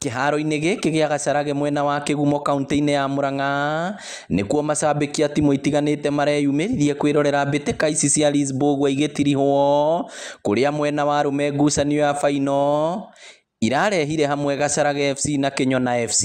Kiharo-inĩ gĩkĩ gĩa Gacharage mwena wa Kĩgumo kaunti-inĩ ya Murang'a nĩkuo macambĩki a timu itiganĩte mareyumĩririe kwĩrorera mbĩtĩka ici cia Lisbongo igĩtirihwo, kũrĩa mwena wa arũme ngucanio ya final irarehire hamwe Gacharage FC na Kĩnyona FC.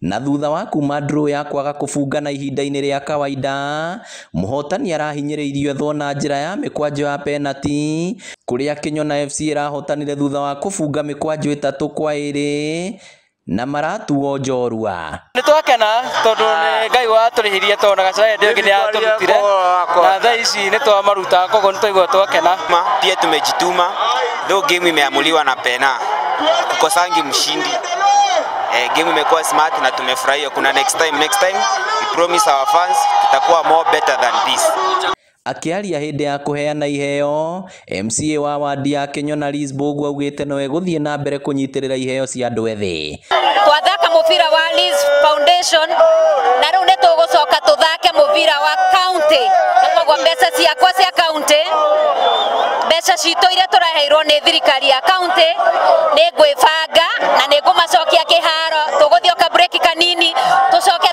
Na thutha wa kuma draw ya kwaga kũbungana ihinda-inĩ rĩa kawaida, mũhotani arahinyĩrĩirio thwo na njĩra ya mĩkwanjo ya penalty, kũrĩa Kĩnyona FC ĩrahotanire thutha wa kũbunga mĩkwanjo 3-2 na maratuo njorua. Nĩ twakena tondũ nĩ Ngai watũrĩhirie tondũ Gacharage ndĩngĩ nĩ atũrutire na thaa ici nĩ twamaruta, koguo nĩ twaigua twakena. Pia tumejituma, though game imeamuliwa na pena, kukosangi mshindi. Game imekuwa smart na tumefurahia. Kuna next time we promise our fans tutakuwa more better than this. Akiaria hĩndĩ ya kũheana iheo, MCA wa wadi ya Kĩnyona Lisbongo augĩte no egũthiĩ na mbere kũnyitĩrĩra iheo cia andũ ethĩ. Twathaka mũbira wa Liz Foundation na rĩu nĩ tũgũcoka tũthake mũbira wa county, na koguo mbeca ciakwa cia county, mbeca citũ iria tũraheirwo nĩ thirikari ya county nĩ ngwĩbanga na nĩ ngũmacokia kĩharo. Tũgũthiĩ ka break kanini tũcoke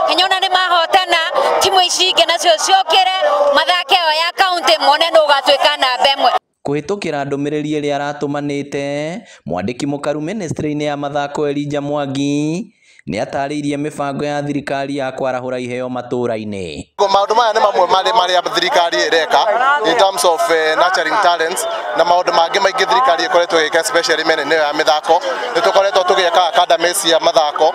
Kĩnyona nĩ mahotana, timu ici ingĩ nacio ciokĩre mathake ya county mone nũ ũgatuĩka namba ĩmwe. Kũhĩtũkĩra ndũmĩrĩri ĩrĩa aratũmanĩte, mwandĩki mũkaru ministry-inĩ ya mathako Elijah Mwangi nĩ atarĩirie mĩbango ya thirikari ya kwarahũra iheo matũra-inĩ. Maũndũ maya nĩ mamwe marĩa thirikari ĩreka in terms of nurturing talents, na maũndũ mangĩ maingĩ thirikari ĩkoretwo ĩgĩka especially mĩena-inĩ ya mĩthako. Nĩ tũkoretwo tũgĩaka academy cia mathako,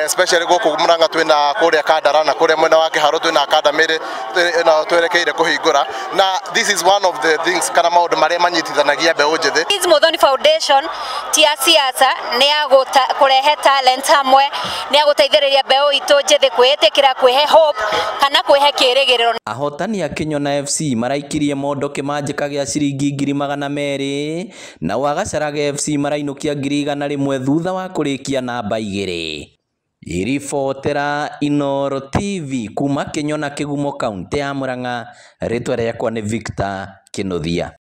especially gũkũ Murang'a twĩna kũrĩa Kandara na kũrĩa mwena wa Kĩharo twĩna academy na twerekeire kũhingũra, na this is one of the things kana maũndũ marĩa manyitithanagia mbeũ njĩthĩ. Liz Muthoni Foundation ti ya siasa, nĩ ya kũrehe talent hamwe, nĩ ya gũteithĩrĩria mbeũ itũ njĩthĩ kwĩĩtĩkĩra, kwĩhe hope kana kwĩhe kĩĩrĩgĩrĩro. Ahotani a Kĩnyona FC maraikirie mondo kĩmanjĩka gĩa ciringi 200,000 na wa Gacharage FC marainũkia 100,000 thutha wa kũrĩkia namba 2. Iribotera Inooro TV kuma Kĩnyona Kĩgumo kaunti ya Murang'a, rĩtwa rĩakwa nĩ Victor Kĩnuthia.